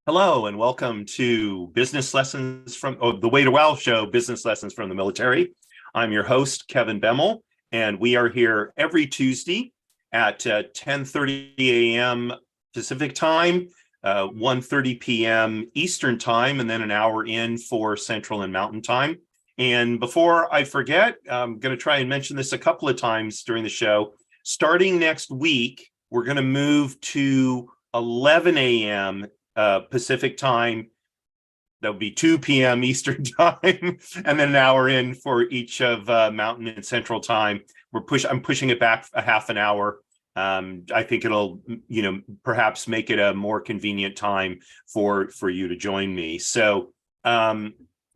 Hello and welcome to Business Lessons from the Way to Wow show, Business Lessons from the Military. I'm your host, Kevin Bemmel, and we are here every Tuesday at 10:30 a.m. Pacific time, 1:30 p.m. Eastern time, and then an hour in for Central and Mountain time. And before I forget, I'm going to try and mention this a couple of times during the show. Starting next week, we're going to move to 11 a.m. Pacific time. That'll be 2 p.m. Eastern time, and then an hour in for each of Mountain and Central time. I'm pushing it back a half an hour. I think it'll, perhaps make it a more convenient time for you to join me. So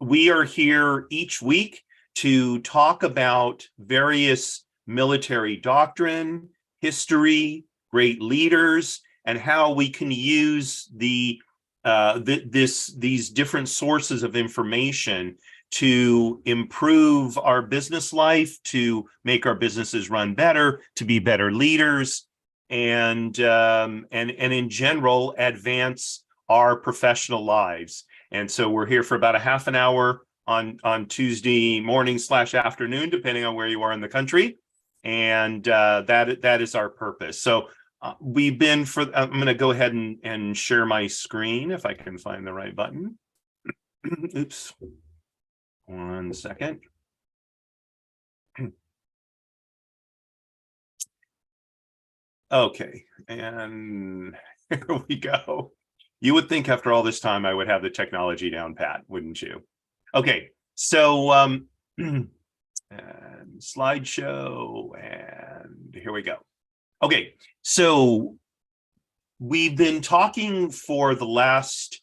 we are here each week to talk about various military doctrine, history, great leaders, and how we can use these different sources of information to improve our business life, to make our businesses run better, to be better leaders, and in general advance our professional lives. And so we're here for about a half an hour on Tuesday morning / afternoon, depending on where you are in the country, and that is our purpose. So I'm going to go ahead and share my screen if I can find the right button. Oops. 1 second. Okay. And here we go. You would think after all this time I would have the technology down pat, wouldn't you? Okay. So and slideshow, and here we go. Okay, so we've been talking for the last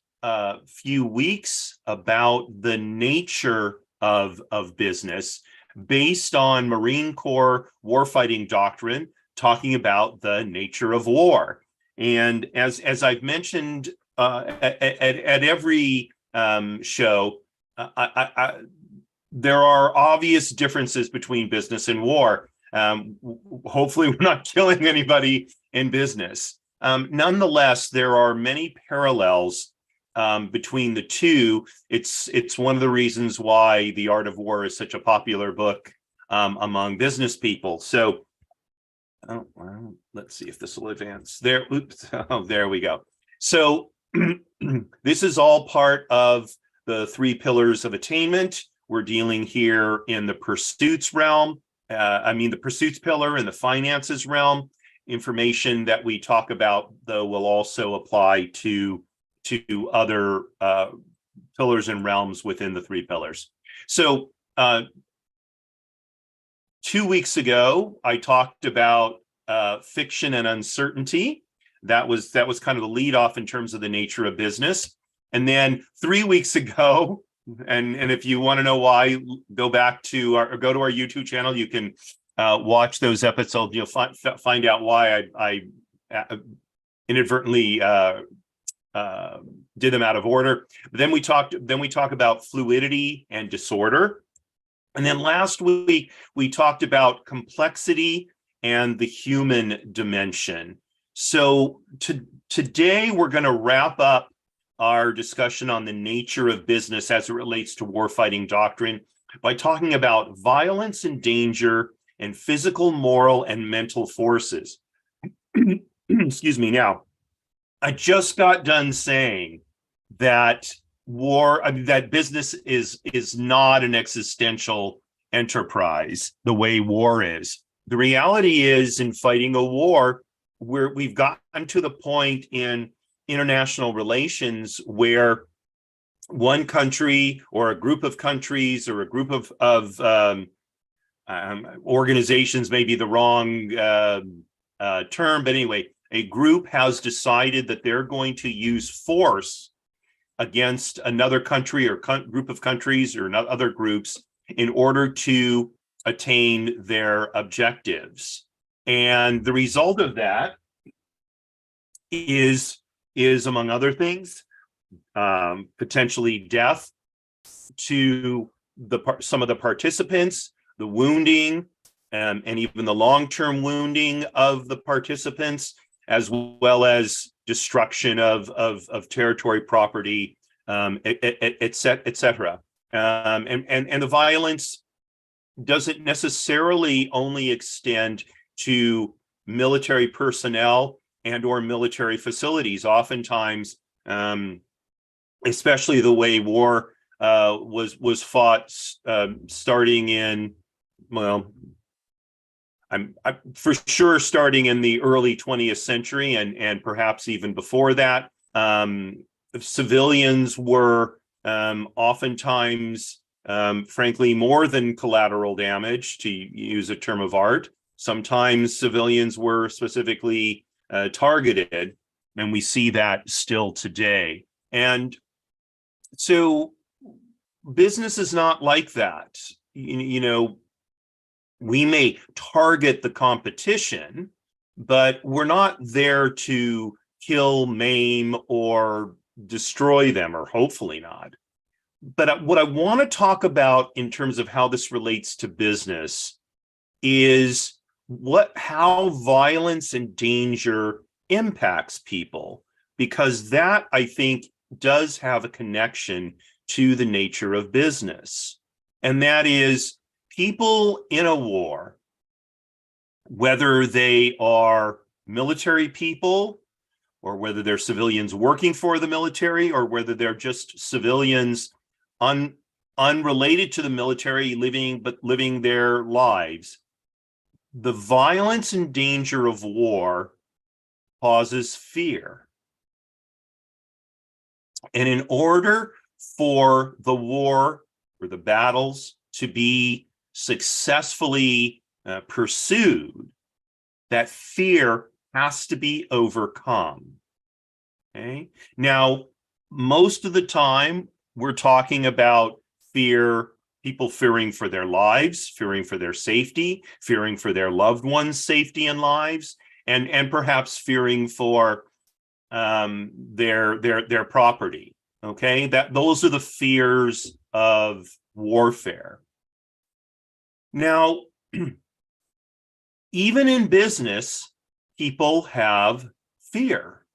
few weeks about the nature of business based on Marine Corps warfighting doctrine, talking about the nature of war. And as I've mentioned at every show, there are obvious differences between business and war. Hopefully we're not killing anybody in business. Nonetheless, there are many parallels between the two. It's one of the reasons why The Art of War is such a popular book among business people. So, well, let's see if this will advance. There, oops, oh, there we go. So this is all part of the 3 pillars of attainment. We're dealing here in the pursuits realm. The pursuits pillar and the finances realm. Information that we talk about, though, will also apply to other pillars and realms within the 3 pillars. So 2 weeks ago, I talked about fiction and uncertainty. That was kind of the lead off in terms of the nature of business. And then 3 weeks ago, and if you want to know why, go to our YouTube channel. You can watch those episodes. You'll find out why I inadvertently did them out of order. But then we talk about fluidity and disorder. And then last week we talked about complexity and the human dimension. So today we're going to wrap up our discussion on the nature of business as it relates to warfighting doctrine by talking about violence and danger and physical, moral, and mental forces. Excuse me. Now, I just got done saying that that business is not an existential enterprise the way war is. The reality is, in fighting a war, we've gotten to the point in international relations where one country or a group of countries or a group of organizations may be the wrong term, but anyway, a group has decided that they're going to use force against another country or group of countries or other groups in order to attain their objectives. And the result of that is among other things, potentially death to some of the participants, the wounding, and even the long-term wounding of the participants, as well as destruction of territory, property, et cetera. And the violence doesn't necessarily only extend to military personnel and or military facilities. Oftentimes, especially the way war was fought, starting in, well, I'm for sure starting in the early 20th century and perhaps even before that. Civilians were oftentimes, frankly, more than collateral damage, to use a term of art. Sometimes civilians were specifically targeted, and we see that still today. And so business is not like that. You know, we may target the competition, but we're not there to kill, maim, or destroy them, or hopefully not. But what I want to talk about in terms of how this relates to business is how violence and danger impacts people, because that, I think, does have a connection to the nature of business. And that is, people in a war, whether they are military people, or whether they're civilians working for the military, or whether they're just civilians unrelated to the military, living their lives, the violence and danger of war causes fear. And in order for the war or the battles to be successfully pursued, that fear has to be overcome. Okay. Now, most of the time, we're talking about fear, people fearing for their lives, fearing for their safety, fearing for their loved ones' safety and lives, and perhaps fearing for their property. Okay, those are the fears of warfare. Now, even in business, people have fear.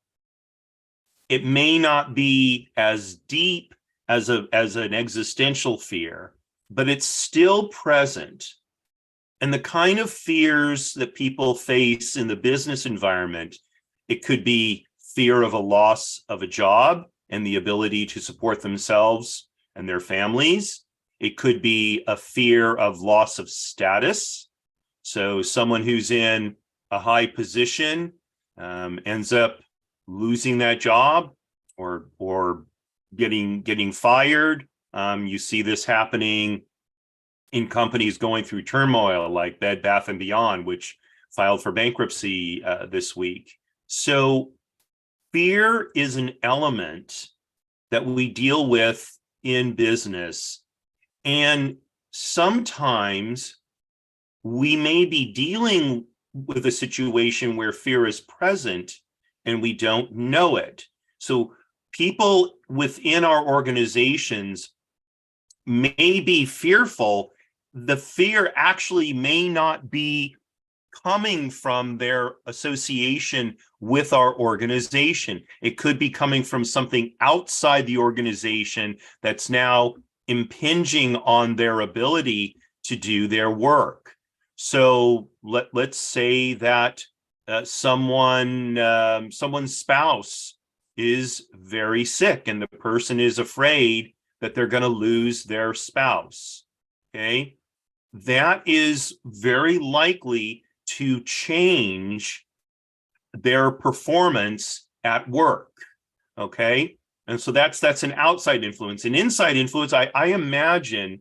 It may not be as deep as an existential fear, but it's still present. And the kind of fears that people face in the business environment, it could be fear of a loss of a job and the ability to support themselves and their families. It could be a fear of loss of status. So someone who's in a high position ends up losing that job or getting fired. You see this happening in companies going through turmoil, like Bed Bath & Beyond, which filed for bankruptcy this week. So fear is an element that we deal with in business. And sometimes we may be dealing with a situation where fear is present and we don't know it. So people within our organizations may be fearful. The fear actually may not be coming from their association with our organization. It could be coming from something outside the organization that's now impinging on their ability to do their work. So let's say that someone's spouse is very sick and the person is afraid that they're going to lose their spouse. Okay, that is very likely to change their performance at work. Okay, and so that's an outside influence. An inside influence, I imagine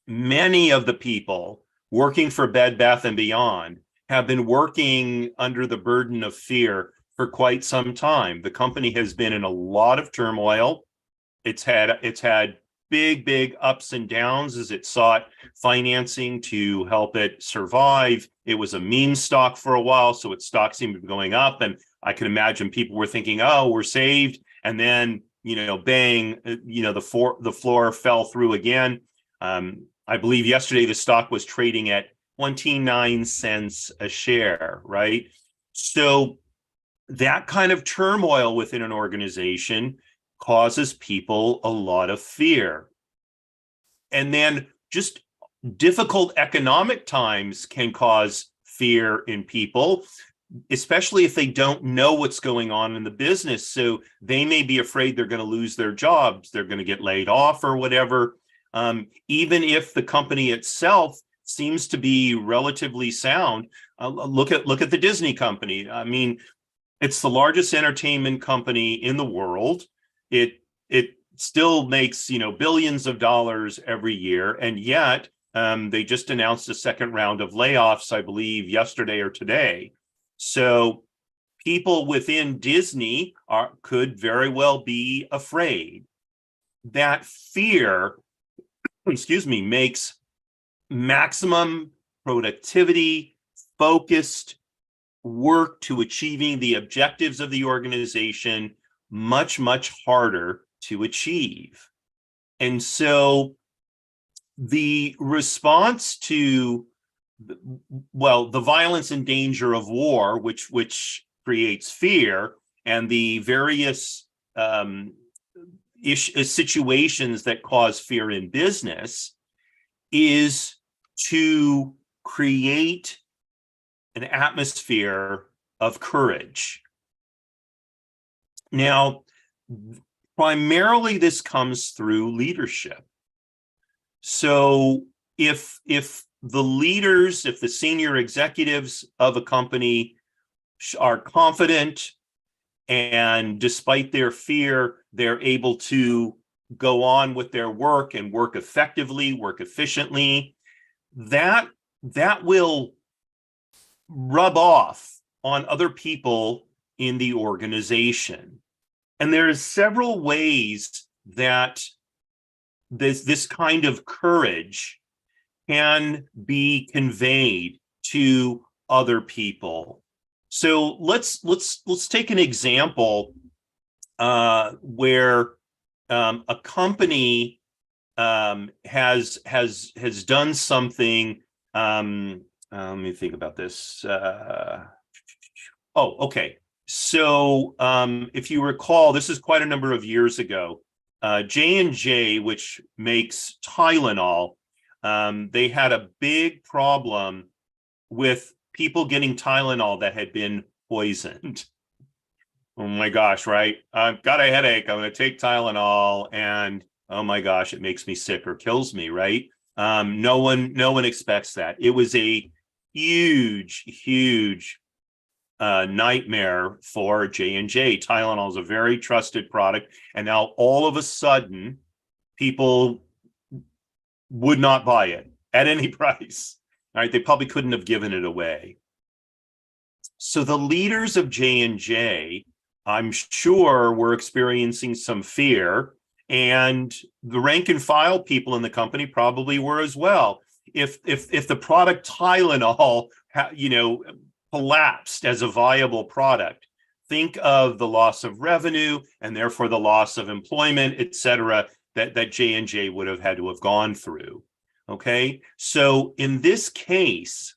many of the people working for Bed Bath & Beyond have been working under the burden of fear for quite some time. The company has been in a lot of turmoil. It's had big ups and downs as it sought financing to help it survive. It was a meme stock for a while, so its stock seemed to be going up. And I can imagine people were thinking, oh, we're saved. And then, bang, the floor fell through again. I believe yesterday the stock was trading at 29 cents a share, right? So that kind of turmoil within an organization causes people a lot of fear. And then just difficult economic times can cause fear in people, especially if they don't know what's going on in the business. So they may be afraid they're going to lose their jobs, they're going to get laid off or whatever. Even if the company itself seems to be relatively sound. Look at the Disney company. I mean, it's the largest entertainment company in the world. It still makes billions of dollars every year, and yet they just announced a second round of layoffs, I believe, yesterday or today. So people within Disney could very well be afraid. That fear, excuse me, makes maximum productivity, focused work to achieving the objectives of the organization much, much harder to achieve. And so the response to, well, the violence and danger of war, which creates fear, and the various situations that cause fear in business, is to create an atmosphere of courage. Now, primarily this comes through leadership. So if the leaders, if the senior executives of a company are confident, and despite their fear, they're able to go on with their work and work effectively, work efficiently, that will rub off on other people in the organization. And there's several ways that this kind of courage can be conveyed to other people. So let's take an example where a company has done something. Let me think about this. Okay. So if you recall, this is quite a number of years ago. J&J, which makes Tylenol, they had a big problem with people getting Tylenol that had been poisoned. Oh my gosh, right? I've got a headache. I'm going to take Tylenol, and oh my gosh, it makes me sick or kills me, right? No one expects that. It was a huge nightmare for J&J. Tylenol is a very trusted product, and now all of a sudden, people would not buy it at any price. All right, they probably couldn't have given it away. So the leaders of J&J, I'm sure, were experiencing some fear, and the rank and file people in the company probably were as well. If the product Tylenol, collapsed as a viable product, think of the loss of revenue and therefore the loss of employment, et cetera, that J&J would have had to have gone through. Okay, so in this case,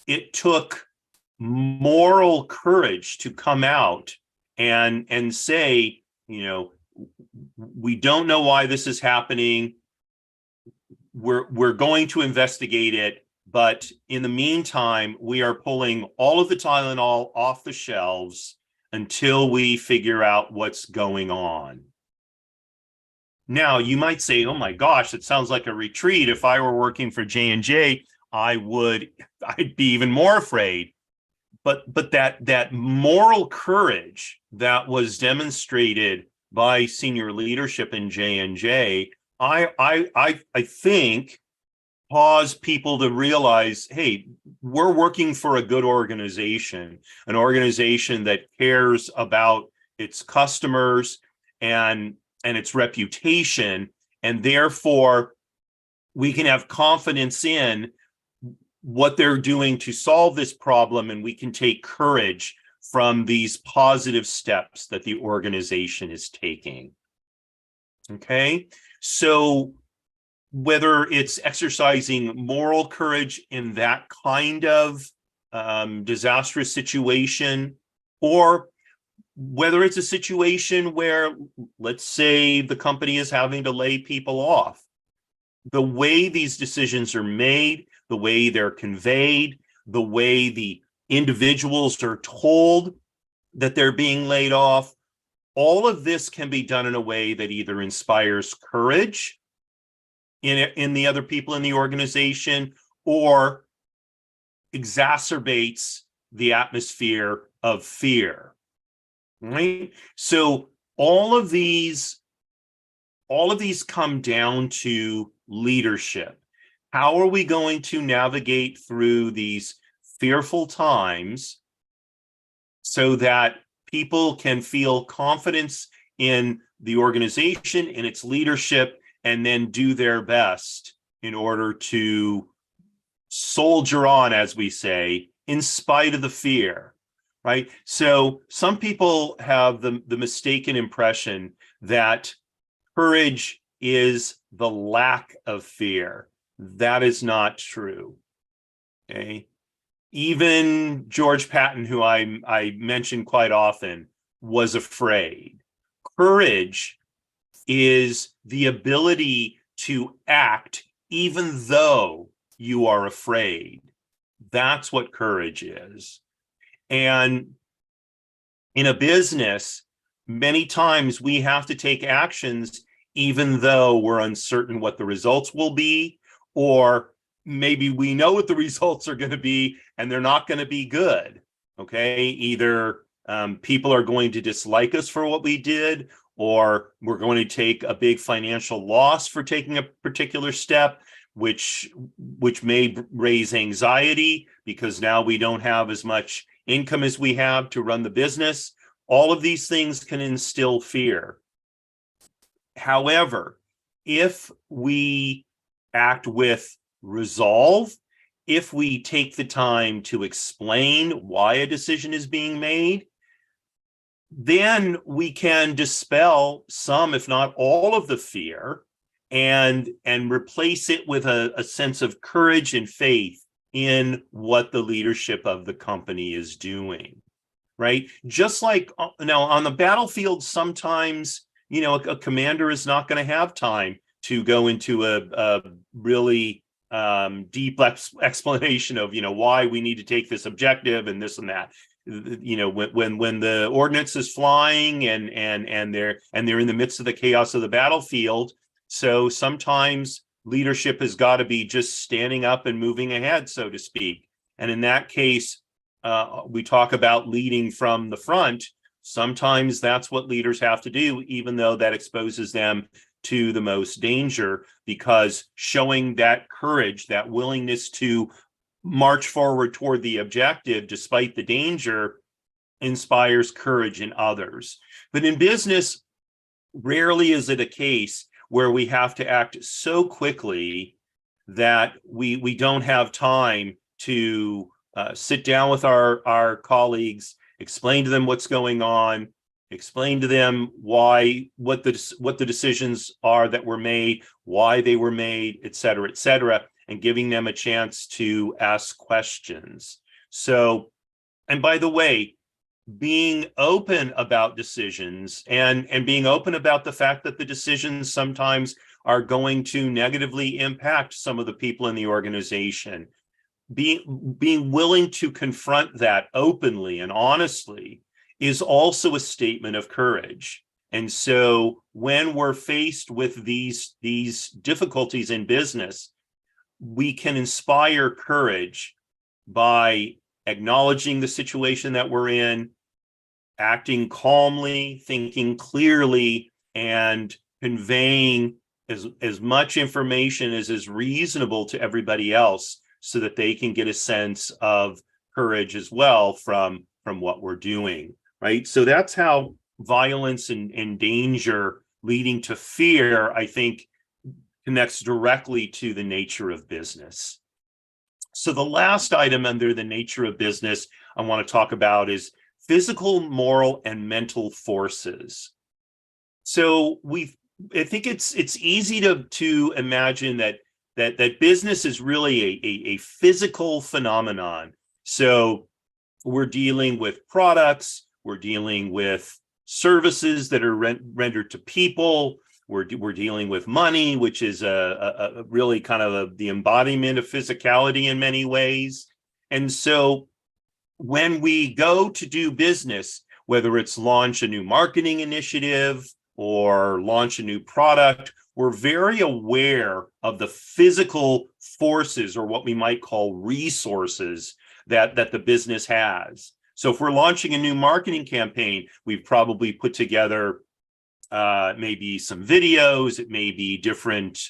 it took moral courage to come out and say, we don't know why this is happening. We're going to investigate it, but in the meantime, we are pulling all of the Tylenol off the shelves until we figure out what's going on. Now, you might say, oh my gosh, it sounds like a retreat. If I were working for J&J, I'd be even more afraid. But that moral courage that was demonstrated by senior leadership in J&J, I think caused people to realize, hey, we're working for a good organization, an organization that cares about its customers and its reputation, and therefore we can have confidence in what they're doing to solve this problem, and we can take courage from these positive steps that the organization is taking. Okay, so whether it's exercising moral courage in that kind of disastrous situation, or whether it's a situation where, let's say, the company is having to lay people off. The way these decisions are made, the way they're conveyed, the way the individuals are told that they're being laid off, all of this can be done in a way that either inspires courage in the other people in the organization or exacerbates the atmosphere of fear, right? So all of these come down to leadership. How are we going to navigate through these fearful times so that people can feel confidence in the organization, in its leadership, and then do their best in order to soldier on, as we say, in spite of the fear, right? So some people have the mistaken impression that courage is the lack of fear. That is not true. Okay. Even George Patton, who I mention quite often, was afraid. Courage is the ability to act even though you are afraid. That's what courage is. And in a business, many times we have to take actions even though we're uncertain what the results will be, or maybe we know what the results are going to be and they're not going to be good. Okay, either people are going to dislike us for what we did, or we're going to take a big financial loss for taking a particular step, which may raise anxiety because now we don't have as much income as we have to run the business. All of these things can instill fear. However, if we act with resolve, if we take the time to explain why a decision is being made, then we can dispel some, if not all, of the fear and replace it with a sense of courage and faith in what the leadership of the company is doing, right? Just like now on the battlefield, sometimes, a commander is not going to have time to go into a really deep explanation of, why we need to take this objective and this and that. When the ordnance is flying and they're in the midst of the chaos of the battlefield. So sometimes leadership has got to be just standing up and moving ahead, so to speak. And in that case, we talk about leading from the front. Sometimes that's what leaders have to do, even though that exposes them to the most danger, because showing that courage, that willingness to march forward toward the objective despite the danger, inspires courage in others. But in business, rarely is it a case where we have to act so quickly that we don't have time to sit down with our colleagues, explain to them what's going on, explain to them what the decisions are that were made, why they were made, et cetera, and giving them a chance to ask questions. So, and by the way, being open about decisions and being open about the fact that the decisions sometimes are going to negatively impact some of the people in the organization. Being willing to confront that openly and honestly is also a statement of courage. And so when we're faced with these difficulties in business, we can inspire courage by acknowledging the situation that we're in, acting calmly, thinking clearly, and conveying as much information as is reasonable to everybody else so that they can get a sense of courage as well from what we're doing, right? So that's how violence and danger leading to fear, I think, connects directly to the nature of business. So the last item under the nature of business I want to talk about is physical, moral, and mental forces. So I think it's easy to imagine that business is really a physical phenomenon. So we're dealing with products, We're dealing with services that are rendered to people. We're dealing with money, which is a really kind of the embodiment of physicality in many ways. And so when we go to do business, whether it's launch a new marketing initiative or launch a new product, we're very aware of the physical forces, or what we might call resources, that the business has. So if we're launching a new marketing campaign, we've probably put together maybe some videos, it may be different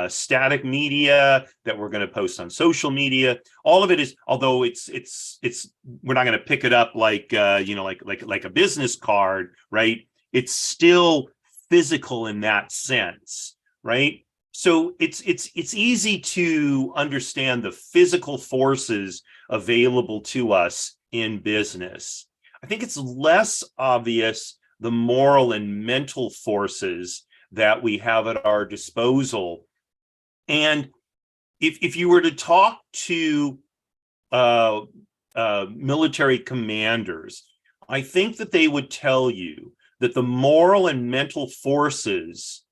static media that we're going to post on social media. All of it is, although it's we're not going to pick it up like like a business card, right? It's still physical in that sense, right? So it's easy to understand the physical forces available to us in business. I think it's less obvious the moral and mental forces that we have at our disposal. And if you were to talk to military commanders, I think that they would tell you that the moral and mental forces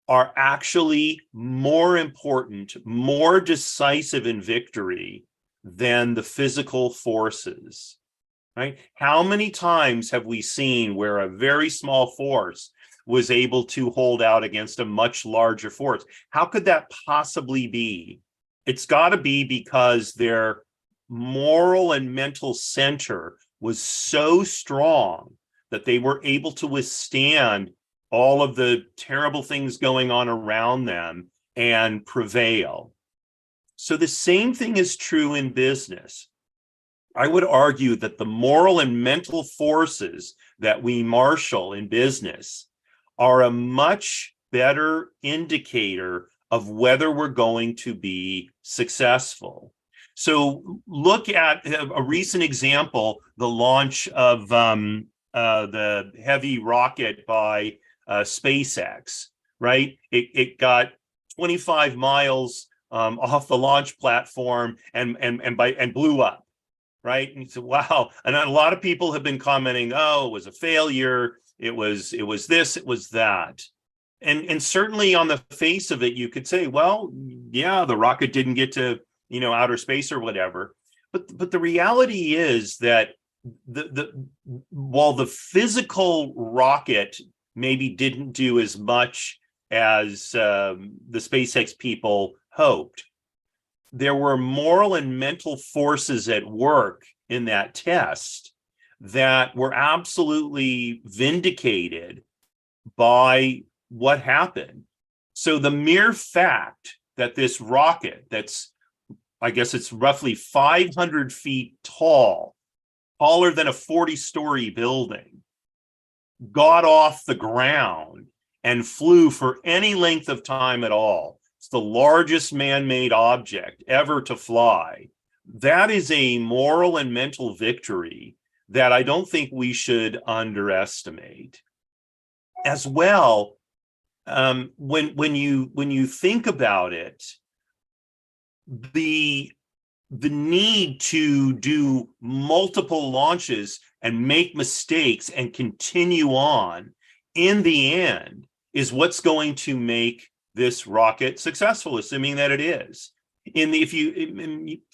are actually more important, more decisive in victory than the physical forces. Right? How many times have we seen where a very small force was able to hold out against a much larger force? How could that possibly be? It's got to be because their moral and mental center was so strong that they were able to withstand all of the terrible things going on around them and prevail. So the same thing is true in business. I would argue that the moral and mental forces that we marshal in business are a much better indicator of whether we're going to be successful. So look at a recent example, the launch of the heavy rocket by SpaceX, right? It got 25 miles off the launch platform and blew up. Right. And you said, wow. And a lot of people have been commenting, oh, it was a failure. It was this, it was that. And certainly on the face of it, you could say, well, yeah, the rocket didn't get to, outer space or whatever. But the reality is that while the physical rocket maybe didn't do as much as the SpaceX people hoped, there were moral and mental forces at work in that test that were absolutely vindicated by what happened. So the mere fact that this rocket, I guess it's roughly 500 feet tall, taller than a 40-story building, got off the ground and flew for any length of time at all. It's the largest man-made object ever to fly. That is a moral and mental victory that I don't think we should underestimate. As well, when you think about it, the need to do multiple launches and make mistakes and continue on in the end is what's going to make this rocket successful, assuming that it is.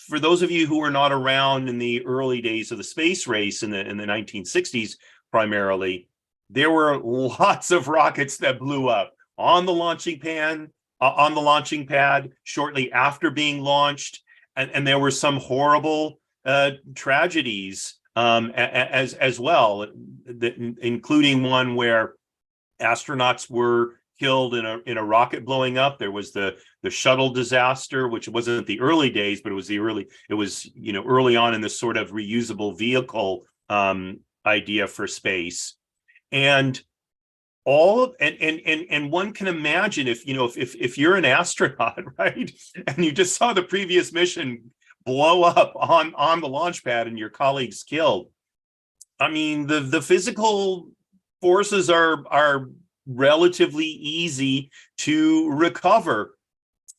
For those of you who were not around in the early days of the space race in the 1960s, primarily, there were lots of rockets that blew up on the launching pad shortly after being launched, and there were some horrible tragedies as well, including one where astronauts were killed in a rocket blowing up. There was the shuttle disaster, which wasn't the early days, but it was early on in this sort of reusable vehicle idea for space. And one can imagine if you're an astronaut, right, and you just saw the previous mission blow up on the launch pad and your colleagues killed. I mean, the physical forces are relatively easy to recover.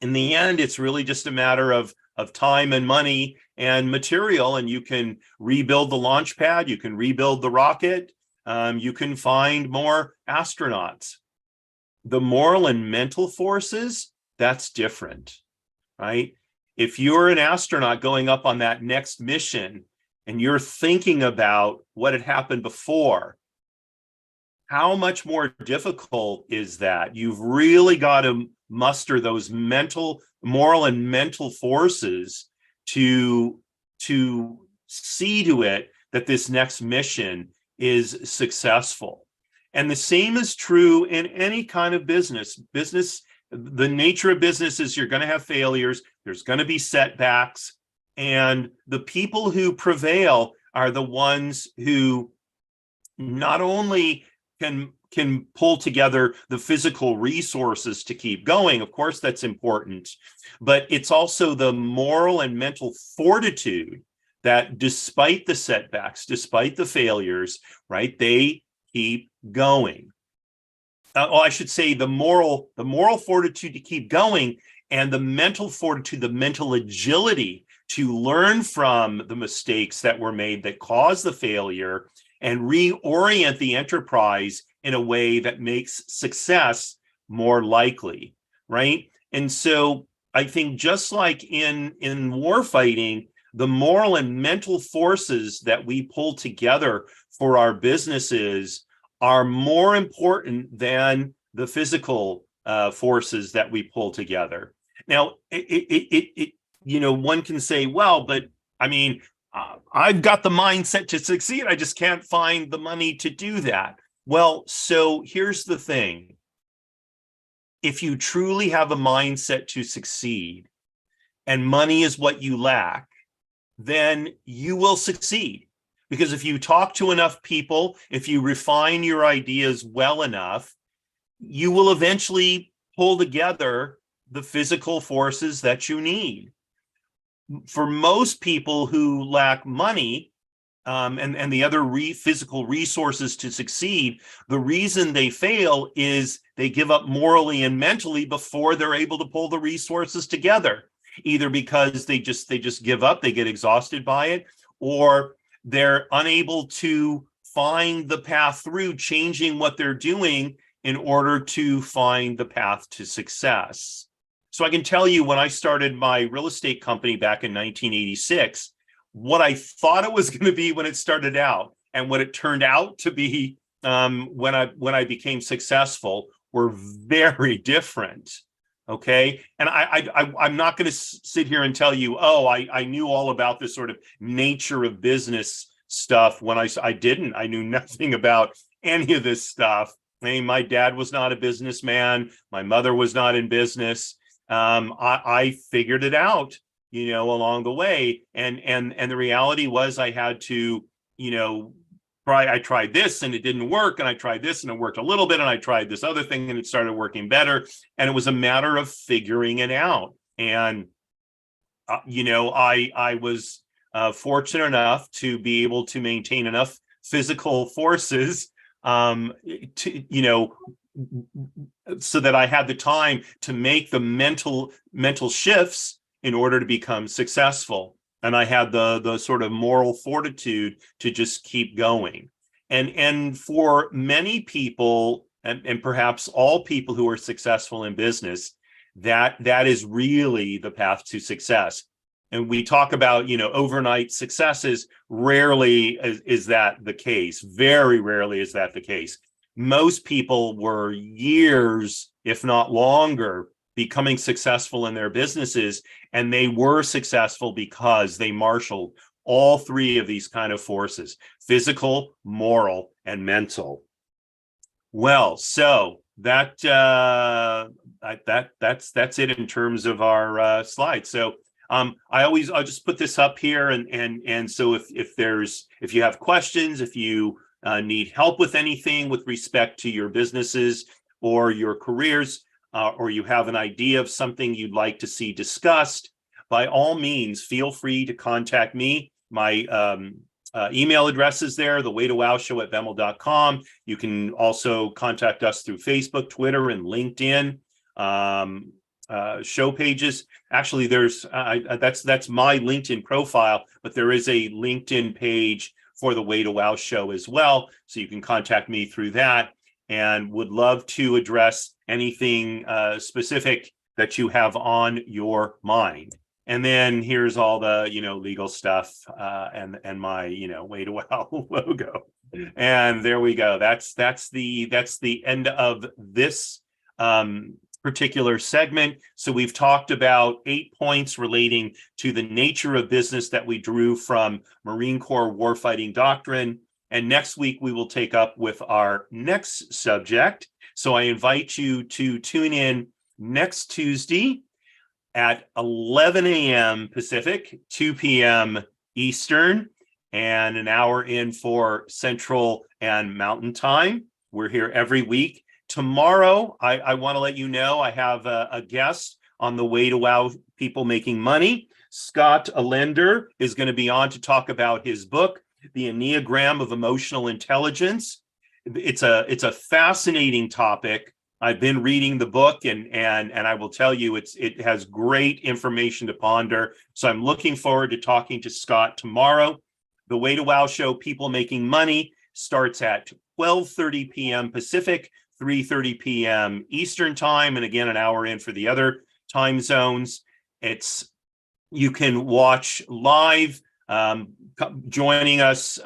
In the end, it's really just a matter of time and money and material, and you can rebuild the launch pad, you can rebuild the rocket, You can find more astronauts. The moral and mental forces, that's different, right? If you're an astronaut going up on that next mission and you're thinking about what had happened before, how much more difficult is that? You've really got to muster those moral and mental forces to see to it that this next mission is successful. And the same is true in any kind of business. The nature of business is you're going to have failures, there's going to be setbacks, and the people who prevail are the ones who not only can pull together the physical resources to keep going. Of course, that's important, but it's also the moral and mental fortitude that despite the setbacks, despite the failures, right, they keep going. I should say the moral fortitude to keep going, and the mental fortitude, the mental agility to learn from the mistakes that were made that caused the failure and reorient the enterprise in a way that makes success more likely, right? And so I think just like in war fighting, the moral and mental forces that we pull together for our businesses are more important than the physical forces that we pull together. Now, one can say, well, but I mean, I've got the mindset to succeed. I just can't find the money to do that. Well, so here's the thing. If you truly have a mindset to succeed and money is what you lack, then you will succeed. Because if you talk to enough people, if you refine your ideas well enough, you will eventually pull together the physical forces that you need. For most people who lack money and the other physical resources to succeed, the reason they fail is they give up morally and mentally before they're able to pull the resources together, either because they just give up, they get exhausted by it, or they're unable to find the path through changing what they're doing in order to find the path to success. So I can tell you, when I started my real estate company back in 1986, what I thought it was going to be when it started out and what it turned out to be when I became successful were very different. Okay. And I'm not going to sit here and tell you, oh, I knew all about this sort of nature of business stuff when I didn't. I knew nothing about any of this stuff. I mean, my dad was not a businessman. My mother was not in business. I figured it out, along the way. And the reality was I had to, I tried this and it didn't work. And I tried this and it worked a little bit. And I tried this other thing and it started working better. And it was a matter of figuring it out. And, I was fortunate enough to be able to maintain enough physical forces so that I had the time to make the mental shifts in order to become successful. And I had the sort of moral fortitude to just keep going. And for many people, and perhaps all people who are successful in business, that is really the path to success. And we talk about, overnight successes. Rarely is that the case. Very rarely is that the case. Most people were years, if not longer, becoming successful in their businesses. And they were successful because they marshaled all three of these kind of forces: physical, moral, and mental. Well, so that's it in terms of our slides. So I'll just put this up here, and so if you have questions, if you need help with anything with respect to your businesses or your careers, or you have an idea of something you'd like to see discussed, by all means, feel free to contact me. My email address is there, thewaytowowshow@bemmel.com. You can also contact us through Facebook, Twitter, and LinkedIn. Show pages. Actually, there's that's my LinkedIn profile, but there is a LinkedIn page for the Way to Wow show as well. So you can contact me through that, and would love to address anything specific that you have on your mind. And then here's all the, legal stuff and my, Way to Wow logo. And there we go. That's the end of this particular segment. So we've talked about 8 points relating to the nature of business that we drew from Marine Corps warfighting doctrine. And next week we will take up with our next subject. So I invite you to tune in next Tuesday at 11 a.m. Pacific, 2 p.m. Eastern, and an hour in for Central and Mountain Time. We're here every week. Tomorrow, I want to let you know I have a guest on the Way to Wow People Making Money. Scott Allender is going to be on to talk about his book, The Enneagram of Emotional Intelligence. It's a fascinating topic. I've been reading the book, and I will tell you it has great information to ponder. So I'm looking forward to talking to Scott tomorrow. The Way to Wow show, People Making Money, starts at 12:30 p.m. Pacific, 3:30 p.m. Eastern time, and again, an hour in for the other time zones. You can watch live, joining us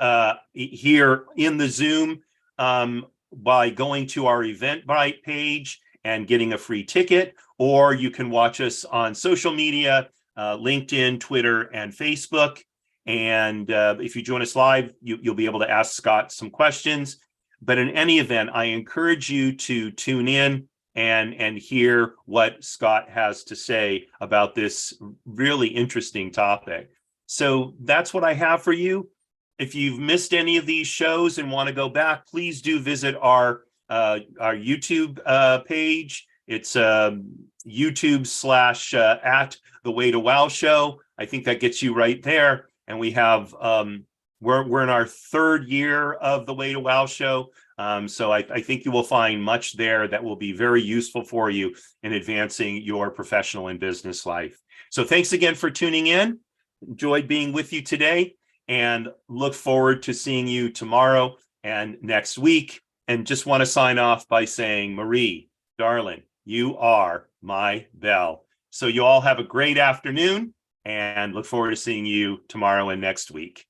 here in the Zoom by going to our Eventbrite page and getting a free ticket, or you can watch us on social media, LinkedIn, Twitter, and Facebook. And if you join us live, you'll be able to ask Scott some questions. But in any event, I encourage you to tune in and hear what Scott has to say about this really interesting topic. So that's what I have for you. If you've missed any of these shows and want to go back, please do visit our YouTube page. It's YouTube/ at the Way to Wow show. I think that gets you right there. And we have we're in our 3rd year of the Way to Wow show. So I think you will find much there that will be very useful for you in advancing your professional and business life. So thanks again for tuning in. Enjoyed being with you today, and look forward to seeing you tomorrow and next week. And just want to sign off by saying, Marie, darling, you are my bell. So you all have a great afternoon, and look forward to seeing you tomorrow and next week.